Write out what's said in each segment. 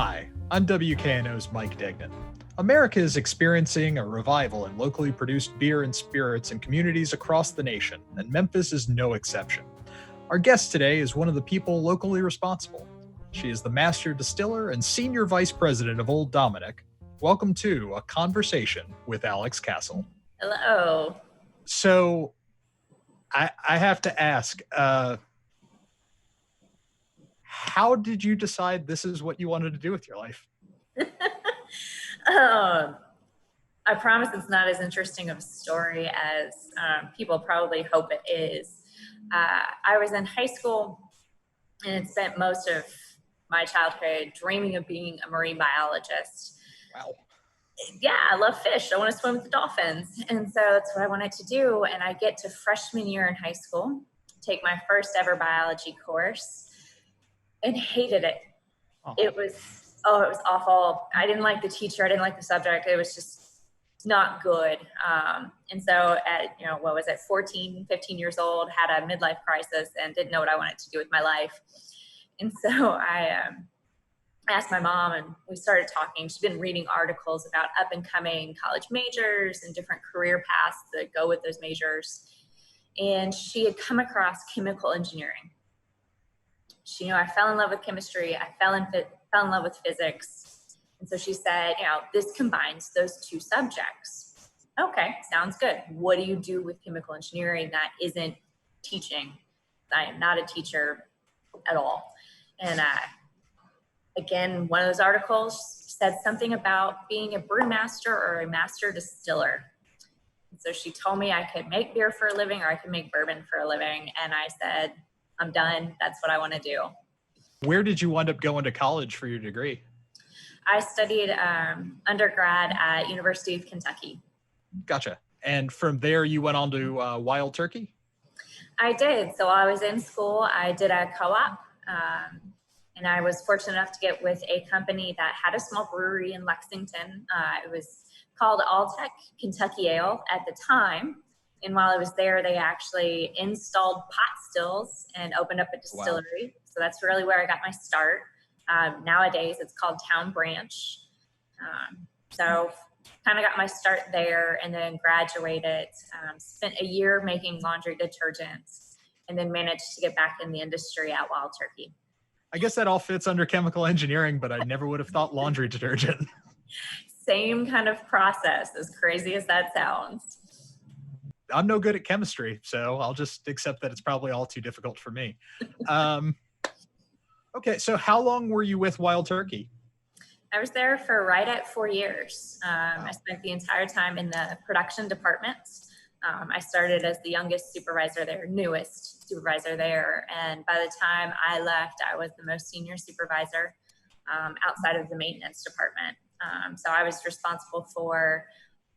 Hi, I'm WKNO's Mike Degnan. America is experiencing a revival in locally produced beer and spirits in communities across the nation, and Memphis is no exception. Our guest today is one of the people locally responsible. She is the master distiller and senior vice president of Old Dominick. Welcome to A Conversation with Alex Castle. Hello. So, I have to ask, how did you decide this is what you wanted to do with your life? I promise it's not as interesting of a story as people probably hope it is. I was in high school and spent most of my childhood dreaming of being a marine biologist. Wow. Yeah, I love fish. I want to swim with the dolphins. And so that's what I wanted to do. And I get to freshman year in high school, take my first ever biology course, and hated it. Oh. It was awful. I didn't like the teacher. I didn't like the subject. It was just not good. And so at 14, 15 years old, had a midlife crisis and didn't know what I wanted to do with my life. And so I asked my mom, and we started talking. She's been reading articles about up and coming college majors and different career paths that go with those majors. And she had come across chemical engineering. She knew I fell in love with chemistry. I fell in love with physics. And so she said, this combines those two subjects. Okay, sounds good. What do you do with chemical engineering that isn't teaching? I am not a teacher at all. And again, one of those articles said something about being a brewmaster or a master distiller. And so she told me I could make beer for a living or I could make bourbon for a living. And I said, I'm done. That's what I want to do. Where did you wind up going to college for your degree? I studied undergrad at University of Kentucky. Gotcha. And from there, you went on to Wild Turkey? I did. So while I was in school, I did a co-op. And I was fortunate enough to get with a company that had a small brewery in Lexington. It was called Alltech Kentucky Ale at the time. And while I was there, they actually installed pot stills and opened up a distillery. Wow. So that's really where I got my start. Nowadays, it's called Town Branch. So kind of got my start there and then graduated, spent a year making laundry detergents, and then managed to get back in the industry at Wild Turkey. I guess that all fits under chemical engineering, but I never would have thought laundry detergent. Same kind of process, as crazy as that sounds. I'm no good at chemistry, so I'll just accept that it's probably all too difficult for me. Okay, so how long were you with Wild Turkey? I was there for right at 4 years. Wow. I spent the entire time in the production department. I started as the youngest supervisor there, newest supervisor there. And by the time I left, I was the most senior supervisor outside of the maintenance department. So I was responsible for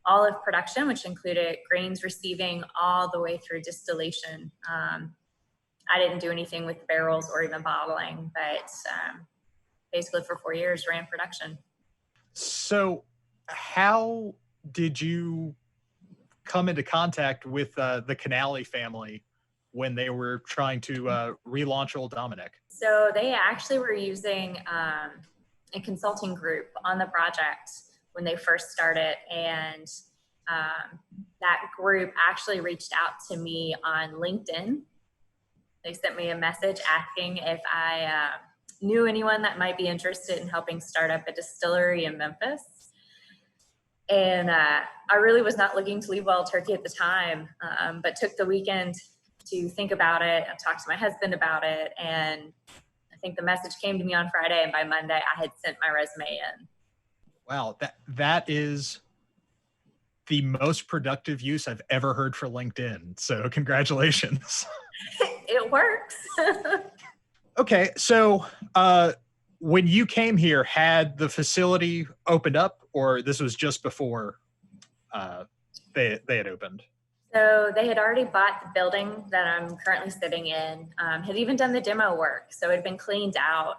all of production, which included grains receiving all the way through distillation. I didn't do anything with barrels or even bottling, but basically for 4 years ran production. So how did you come into contact with the Canali family when they were trying to relaunch Old Dominick? So they actually were using a consulting group on the project when they first started, and that group actually reached out to me on LinkedIn. They sent me a message asking if I knew anyone that might be interested in helping start up a distillery in Memphis. And I really was not looking to leave Wild Turkey at the time, but took the weekend to think about it. I talked to my husband about it, and I think the message came to me on Friday, and by Monday I had sent my resume in. Wow, that is the most productive use I've ever heard for LinkedIn. So congratulations. It works. Okay, so when you came here, had the facility opened up, or this was just before they had opened? So they had already bought the building that I'm currently sitting in, had even done the demo work, so it had been cleaned out.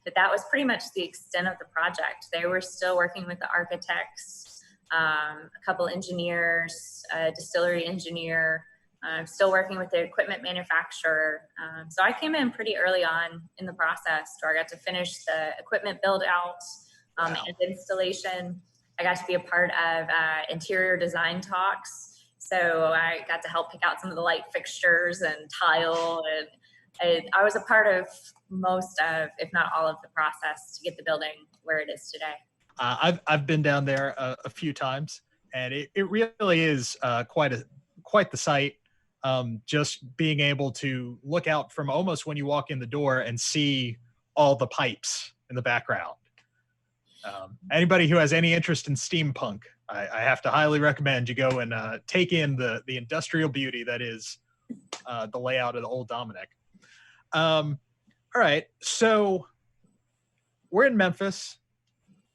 But that was pretty much the extent of the project. They were still working with the architects, a couple engineers, a distillery engineer, I'm still working with the equipment manufacturer. So I came in pretty early on in the process where I got to finish the equipment build out Wow. and installation. I got to be a part of interior design talks. So I got to help pick out some of the light fixtures and tile. And I was a part of most of, if not all of the process to get the building where it is today. I've been down there a few times, and it really is quite the sight. Just being able to look out from almost when you walk in the door and see all the pipes in the background. Anybody who has any interest in steampunk, I have to highly recommend you go and take in the industrial beauty that is the layout of the Old Dominic. All right, so we're in Memphis.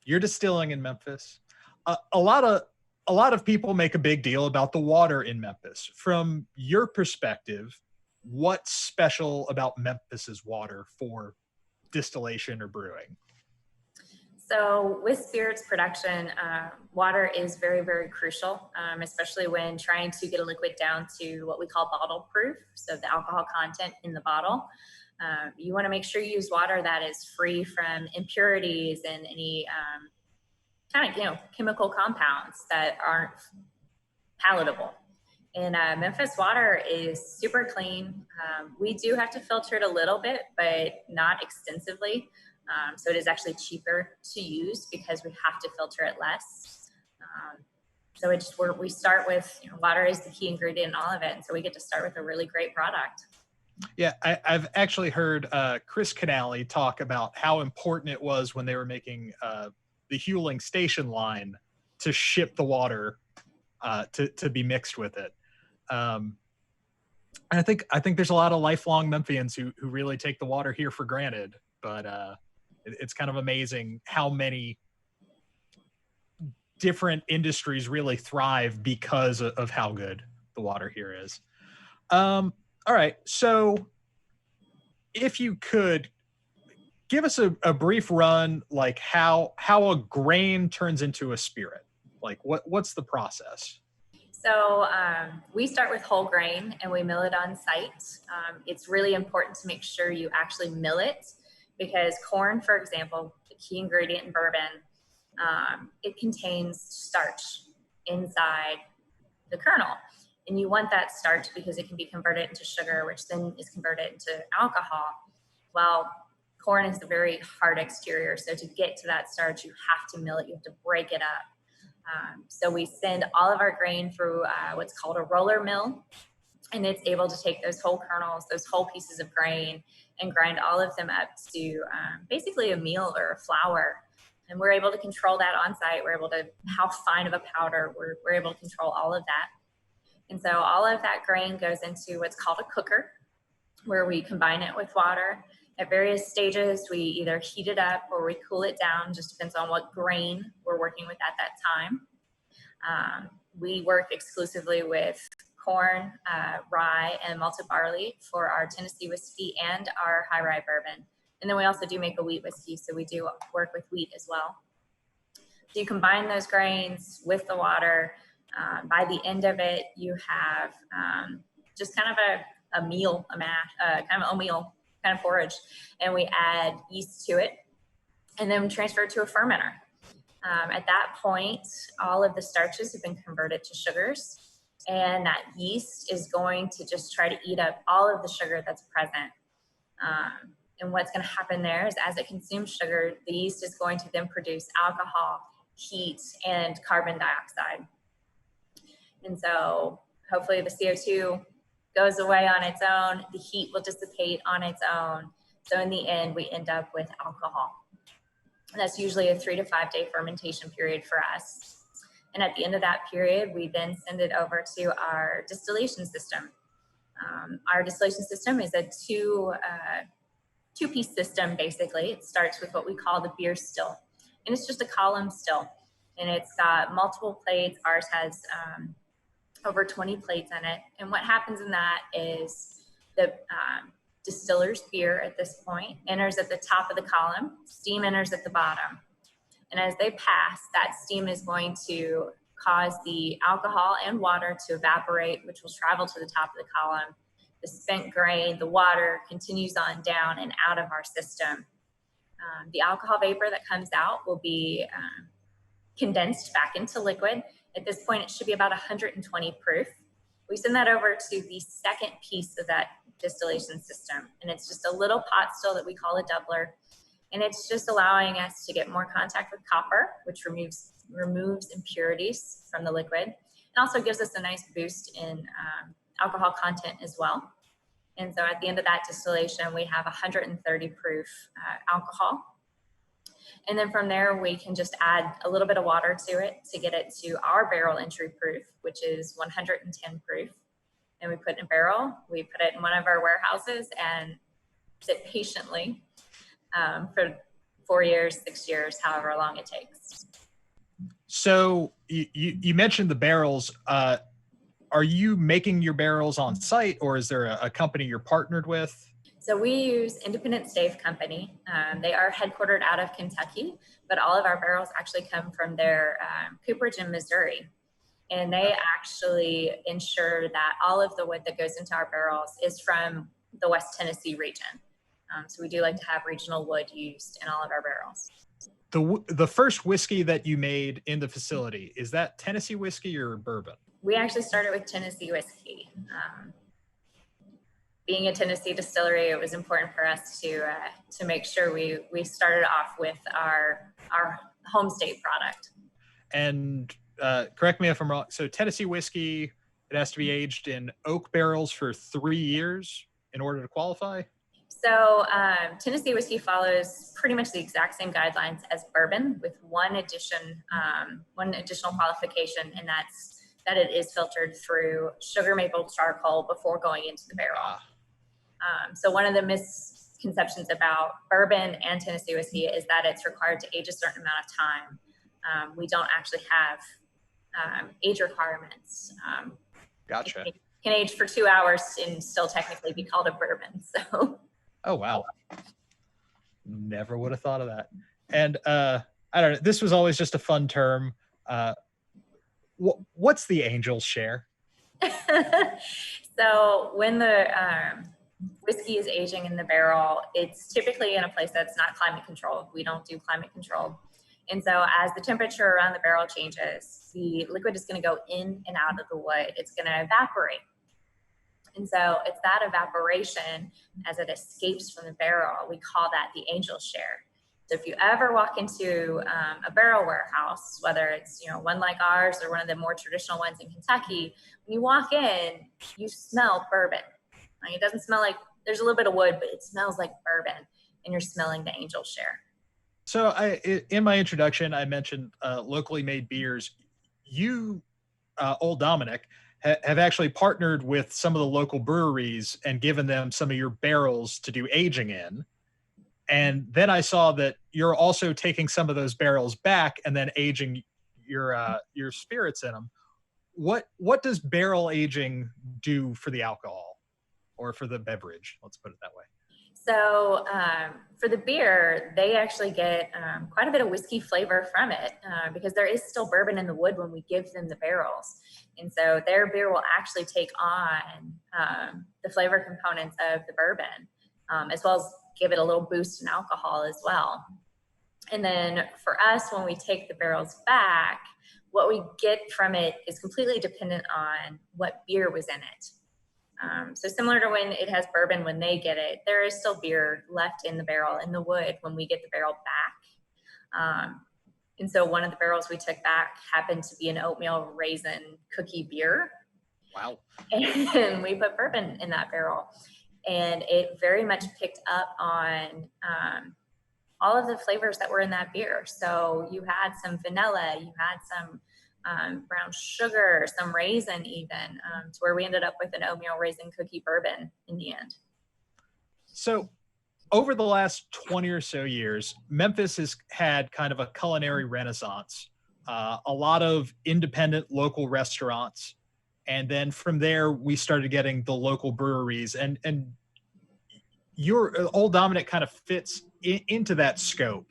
You're distilling in Memphis. A lot of people make a big deal about the water in Memphis. From your perspective, what's special about Memphis's water for distillation or brewing? So with spirits production, water is very, very crucial, especially when trying to get a liquid down to what we call bottle proof, so the alcohol content in the bottle. You want to make sure you use water that is free from impurities and any kind of chemical compounds that aren't palatable. And Memphis water is super clean. We do have to filter it a little bit, but not extensively. So it is actually cheaper to use because we have to filter it less. So we start with water is the key ingredient in all of it, and so we get to start with a really great product. Yeah, I've actually heard Chris Canale talk about how important it was when they were making the Huling station line to ship the water to be mixed with it. And I think there's a lot of lifelong Memphians who really take the water here for granted, but it's kind of amazing how many different industries really thrive because of how good the water here is. All right, so if you could give us a brief run, like how a grain turns into a spirit, like what's the process? So we start with whole grain and we mill it on site. It's really important to make sure you actually mill it because corn, for example, the key ingredient in bourbon, it contains starch inside the kernel. And you want that starch because it can be converted into sugar, which then is converted into alcohol. Well, corn is a very hard exterior. So to get to that starch, you have to mill it. You have to break it up. So we send all of our grain through what's called a roller mill, and it's able to take those whole kernels, those whole pieces of grain, and grind all of them up to basically a meal or a flour. And we're able to control that on site. We're able to, how fine of a powder, we're able to control all of that. And so all of that grain goes into what's called a cooker, where we combine it with water. At various stages, we either heat it up or we cool it down, just depends on what grain we're working with at that time. We work exclusively with corn, rye, and malted barley for our Tennessee whiskey and our high rye bourbon. And then we also do make a wheat whiskey, so we do work with wheat as well. So you combine those grains with the water. By the end of it, you have just kind of a meal, a mash, kind of oatmeal, kind of porridge, and we add yeast to it and then transfer it to a fermenter. At that point, all of the starches have been converted to sugars, and that yeast is going to just try to eat up all of the sugar that's present. And what's going to happen there is as it consumes sugar, the yeast is going to then produce alcohol, heat, and carbon dioxide. And so hopefully the CO2 goes away on its own, the heat will dissipate on its own. So in the end, we end up with alcohol. And that's usually a 3 to 5 day fermentation period for us. And at the end of that period, we then send it over to our distillation system. Our distillation system is a two-piece system, basically. It starts with what we call the beer still. And it's just a column still. And it's got multiple plates. Ours has over 20 plates in it. And what happens in that is the distiller's beer at this point enters at the top of the column, steam enters at the bottom. And as they pass, that steam is going to cause the alcohol and water to evaporate, which will travel to the top of the column. The spent grain, the water continues on down and out of our system. The alcohol vapor that comes out will be condensed back into liquid. At this point, it should be about 120 proof. We send that over to the second piece of that distillation system, and it's just a little pot still that we call a doubler. And it's just allowing us to get more contact with copper, which removes impurities from the liquid, and also gives us a nice boost in alcohol content as well. And so at the end of that distillation, we have 130 proof alcohol. And then from there, we can just add a little bit of water to it to get it to our barrel entry proof, which is 110 proof. And we put it in a barrel, we put it in one of our warehouses and sit patiently for 4 years, 6 years, however long it takes. So you mentioned the barrels. Are you making your barrels on site, or is there a company you're partnered with? So we use Independent Stave Company. They are headquartered out of Kentucky, but all of our barrels actually come from their cooperage in Missouri. And they actually ensure that all of the wood that goes into our barrels is from the West Tennessee region. So we do like to have regional wood used in all of our barrels. The first whiskey that you made in the facility, is that Tennessee whiskey or bourbon? We actually started with Tennessee whiskey. Being a Tennessee distillery, it was important for us to make sure we started off with our home state product. And correct me if I'm wrong. So Tennessee whiskey, it has to be aged in oak barrels for 3 years in order to qualify? So Tennessee whiskey follows pretty much the exact same guidelines as bourbon, with one additional qualification, and that's that it is filtered through sugar maple charcoal before going into the barrel. So one of the misconceptions about bourbon and Tennessee whiskey is that it's required to age a certain amount of time. We don't actually have age requirements. Gotcha. It can age for 2 hours and still technically be called a bourbon. So. Oh, wow. Never would have thought of that. And I don't know, this was always just a fun term. What's the angel's share? So when the whiskey is aging in the barrel, it's typically in a place that's not climate controlled. We don't do climate control. And so as the temperature around the barrel changes, the liquid is going to go in and out of the wood. It's going to evaporate. And so it's that evaporation as it escapes from the barrel, we call that the angel's share. So if you ever walk into a barrel warehouse, whether it's one like ours or one of the more traditional ones in Kentucky, when you walk in, you smell bourbon. Like, it doesn't smell like, there's a little bit of wood, but it smells like bourbon, and you're smelling the angel's share. So in my introduction, I mentioned locally made beers. You, Old Dominick, have actually partnered with some of the local breweries and given them some of your barrels to do aging in. And then I saw that you're also taking some of those barrels back and then aging your spirits in them. What does barrel aging do for the alcohol or for the beverage? Let's put it that way. So for the beer, they actually get quite a bit of whiskey flavor from it because there is still bourbon in the wood when we give them the barrels. And so their beer will actually take on the flavor components of the bourbon, as well as give it a little boost in alcohol as well. And then for us, when we take the barrels back, what we get from it is completely dependent on what beer was in it. So similar to when it has bourbon, when they get it, there is still beer left in the barrel, in the wood, when we get the barrel back. And so one of the barrels we took back happened to be an oatmeal raisin cookie beer. Wow. And we put bourbon in that barrel. And it very much picked up on all of the flavors that were in that beer. So you had some vanilla, you had some brown sugar, some raisin even, to where we ended up with an oatmeal raisin cookie bourbon in the end. So over the last 20 or so years, Memphis has had kind of a culinary renaissance, a lot of independent local restaurants. And then from there, we started getting the local breweries, and your Old Dominick kind of fits into that scope,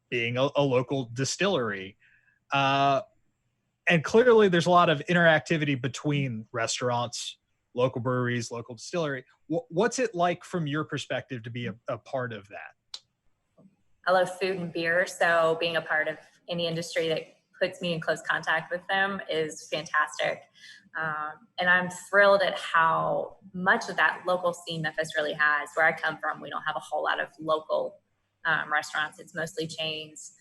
being a local distillery. And clearly there's a lot of interactivity between restaurants, local breweries, local distillery. What's it like from your perspective to be a part of that? I love food and beer, so being a part of any industry that puts me in close contact with them is fantastic. And I'm thrilled at how much of that local scene Memphis really has. Where I come from, we don't have a whole lot of local restaurants. It's mostly chains.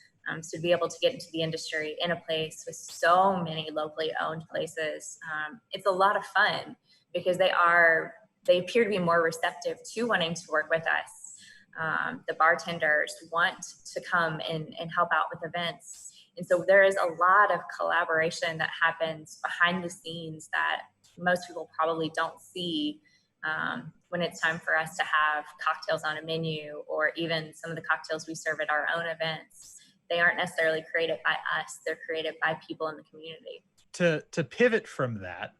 So to be able to get into the industry in a place with so many locally owned places, it's a lot of fun because they appear to be more receptive to wanting to work with us. The bartenders want to come and help out with events. And so there is a lot of collaboration that happens behind the scenes that most people probably don't see when it's time for us to have cocktails on a menu, or even some of the cocktails we serve at our own events. They aren't necessarily created by us. They're created by people in the community. To pivot from that,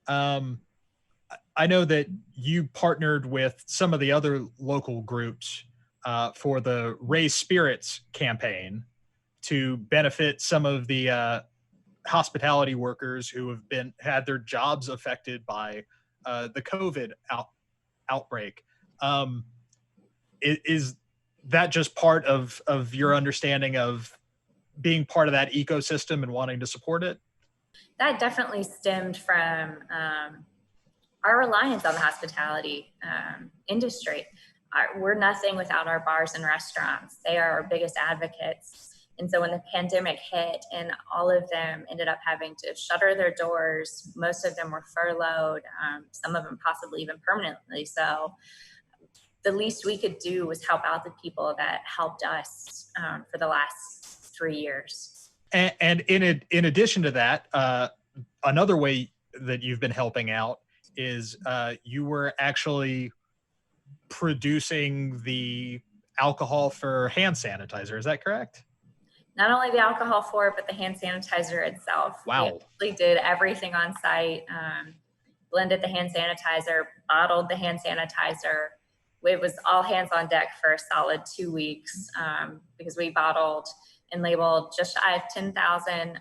I know that you partnered with some of the other local groups for the Raise Spirits campaign to benefit some of the hospitality workers who have had their jobs affected by the COVID outbreak. Is that just part of your understanding of being part of that ecosystem and wanting to support it? That definitely stemmed from our reliance on the hospitality industry. We're nothing without our bars and restaurants. They are our biggest advocates. And so when the pandemic hit and all of them ended up having to shutter their doors, most of them were furloughed, some of them possibly even permanently so, the least we could do was help out the people that helped us for the last 3 years. And in addition to that, another way that you've been helping out is you were actually producing the alcohol for hand sanitizer. Is that correct? Not only the alcohol for it, but the hand sanitizer itself. Wow. We did everything on site, blended the hand sanitizer, bottled the hand sanitizer. It was all hands on deck for a solid 2 weeks because we bottled and labeled just shy of 10,000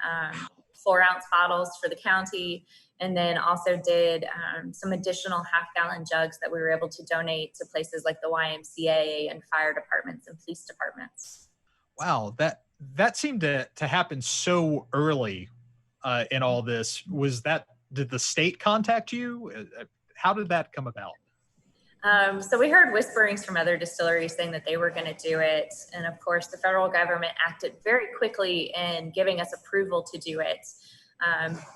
4-ounce bottles for the county, and then also did some additional half-gallon jugs that we were able to donate to places like the YMCA and fire departments and police departments. Wow, that seemed to happen so early in all this. Did the state contact you? How did that come about? So we heard whisperings from other distilleries saying that they were going to do it. And of course, the federal government acted very quickly in giving us approval to do it.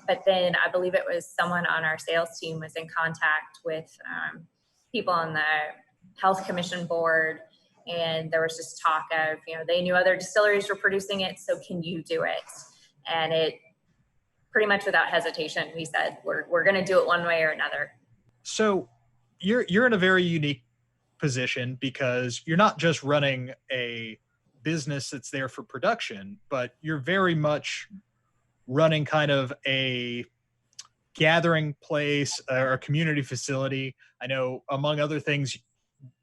But then I believe it was someone on our sales team was in contact with people on the Health Commission board. And there was just talk of, they knew other distilleries were producing it, so can you do it? And it pretty much without hesitation, we said, we're going to do it one way or another. So you're in a very unique position because you're not just running a business that's there for production, but you're very much running kind of a gathering place or a community facility. I know, among other things,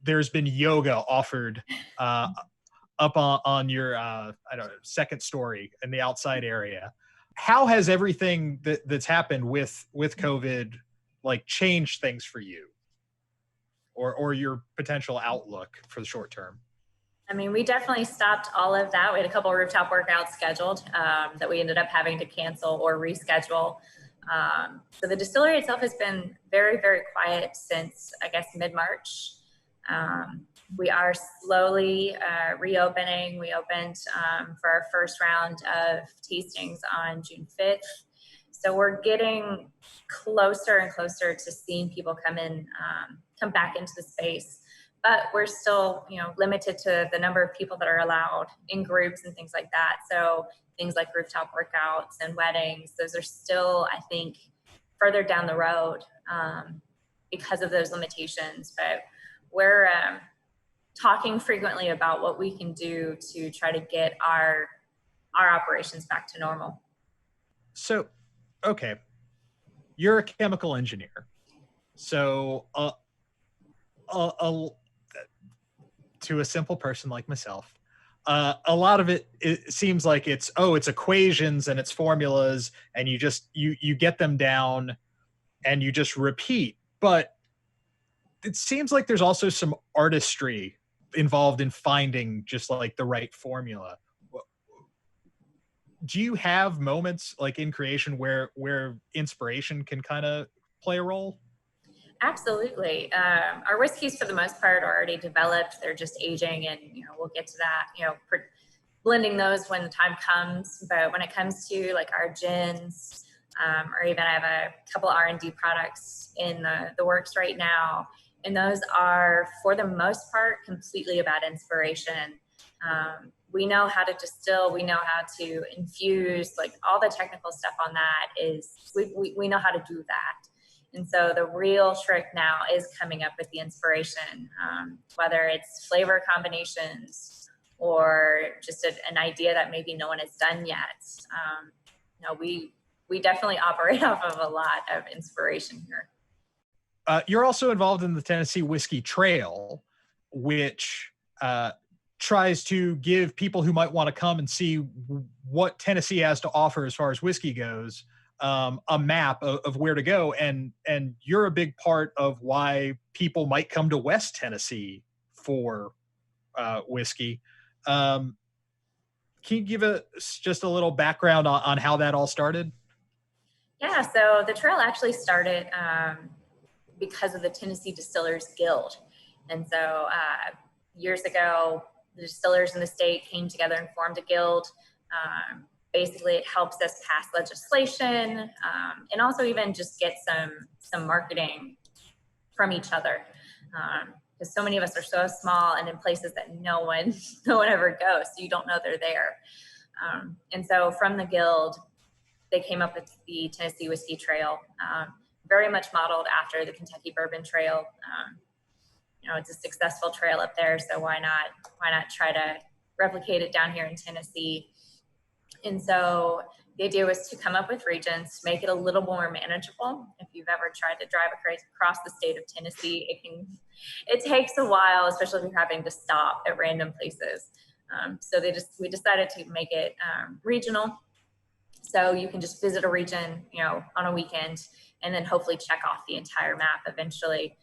there's been yoga offered up on your second story in the outside area. How has everything that's happened with COVID changed things for you, or your potential outlook for the short term? I mean, we definitely stopped all of that. We had a couple of rooftop workouts scheduled that we ended up having to cancel or reschedule. So the distillery itself has been very, very quiet since, I guess, mid-March. We are slowly reopening. We opened for our first round of tastings on June 5th. So we're getting closer and closer to seeing people come back into the space. But we're still, limited to the number of people that are allowed in groups and things like that. So things like rooftop workouts and weddings, those are still, I think, further down the road because of those limitations. But we're talking frequently about what we can do to try to get our operations back to normal. So, okay, you're a chemical engineer. So to a simple person like myself, A lot of it seems like it's equations and it's formulas, and you get them down and you just repeat. But it seems like there's also some artistry involved in finding just like the right formula. Do you have moments like in creation where inspiration can kind of play a role? Absolutely. Our whiskeys, for the most part, are already developed. They're just aging, and we'll get to that. Blending those when the time comes. But when it comes to like our gins, or even I have a couple R&D products in the works right now, and those are, for the most part, completely about inspiration. We know how to distill, we know how to infuse, like all the technical stuff on that is we know how to do that. And so the real trick now is coming up with the inspiration, whether it's flavor combinations or just an idea that maybe no one has done yet. We definitely operate off of a lot of inspiration here. You're also involved in the Tennessee Whiskey Trail, which tries to give people who might want to come and see what Tennessee has to offer as far as whiskey goes, a map of where to go. And you're a big part of why people might come to West Tennessee for whiskey. Can you give us just a little background on how that all started? Yeah, so the trail actually started because of the Tennessee Distillers Guild. And so years ago, the distillers in the state came together and formed a guild. Basically, it helps us pass legislation, and also even just get some marketing from each other. Because so many of us are so small and in places that no one ever goes, so you don't know they're there. And so from the guild, they came up with the Tennessee Whiskey Trail, very much modeled after the Kentucky Bourbon Trail. It's a successful trail up there, so why not try to replicate it down here in Tennessee? And so the idea was to come up with regions, make it a little more manageable. If you've ever tried to drive across the state of Tennessee, it takes a while, especially if you're having to stop at random places. So we decided to make it regional. So you can just visit a region, on a weekend, and then hopefully check off the entire map eventually.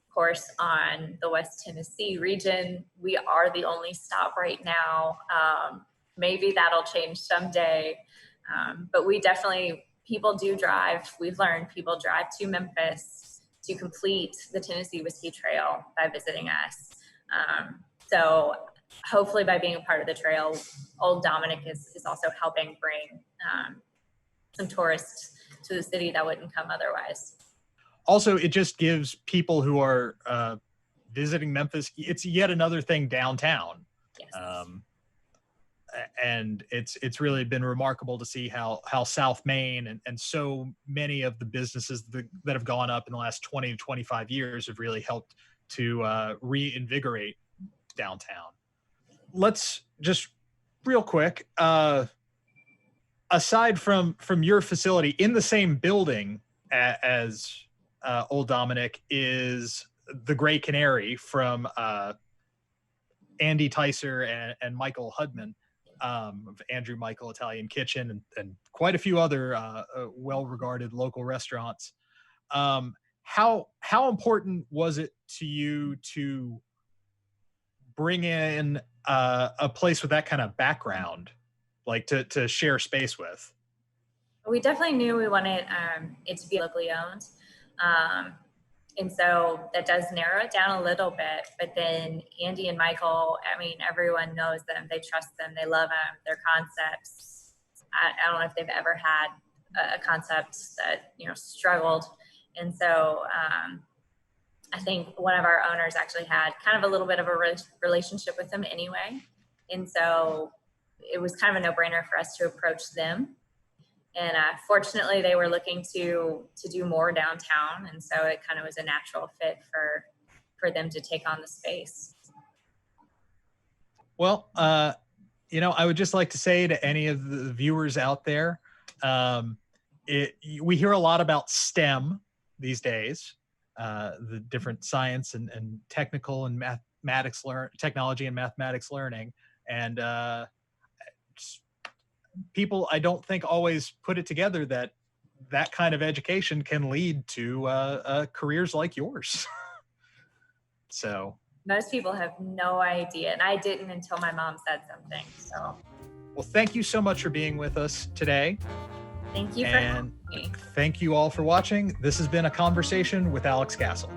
Of course, on the West Tennessee region, we are the only stop right now. Maybe that'll change someday. But people do drive. We've learned people drive to Memphis to complete the Tennessee Whiskey Trail by visiting us. So hopefully by being a part of the trail, Old Dominick is also helping bring some tourists to the city that wouldn't come otherwise. Also, it just gives people who are visiting Memphis, it's yet another thing downtown. Yes. And it's really been remarkable to see how South Main and so many of the businesses that have gone up in the last 20 to 25 years have really helped to reinvigorate downtown. Let's just real quick, aside from your facility, in the same building as Old Dominick is the Gray Canary from Andy Ticer and Michael Hudman, of Andrew Michael Italian Kitchen and quite a few other well-regarded local restaurants. How important was it to you to bring in a place with that kind of background, like to share space with? We definitely knew we wanted it to be locally owned. And so that does narrow it down a little bit, but then Andy and Michael, everyone knows them, they trust them, they love them, their concepts. I don't know if they've ever had a concept that, struggled. And so I think one of our owners actually had kind of a little bit of a relationship with them anyway. And so it was kind of a no-brainer for us to approach them. And fortunately, they were looking to do more downtown, and so it kind of was a natural fit for them to take on the space. Well, I would just like to say to any of the viewers out there, we hear a lot about STEM these days, the different science and technical and mathematics technology and mathematics learning. And people, I don't think, always put it together that that kind of education can lead to careers like yours. So most people have no idea, and I didn't until my mom said something. So, well, thank you so much for being with us today. Thank you for having me. Thank you all for watching. This has been A Conversation with Alex Castle.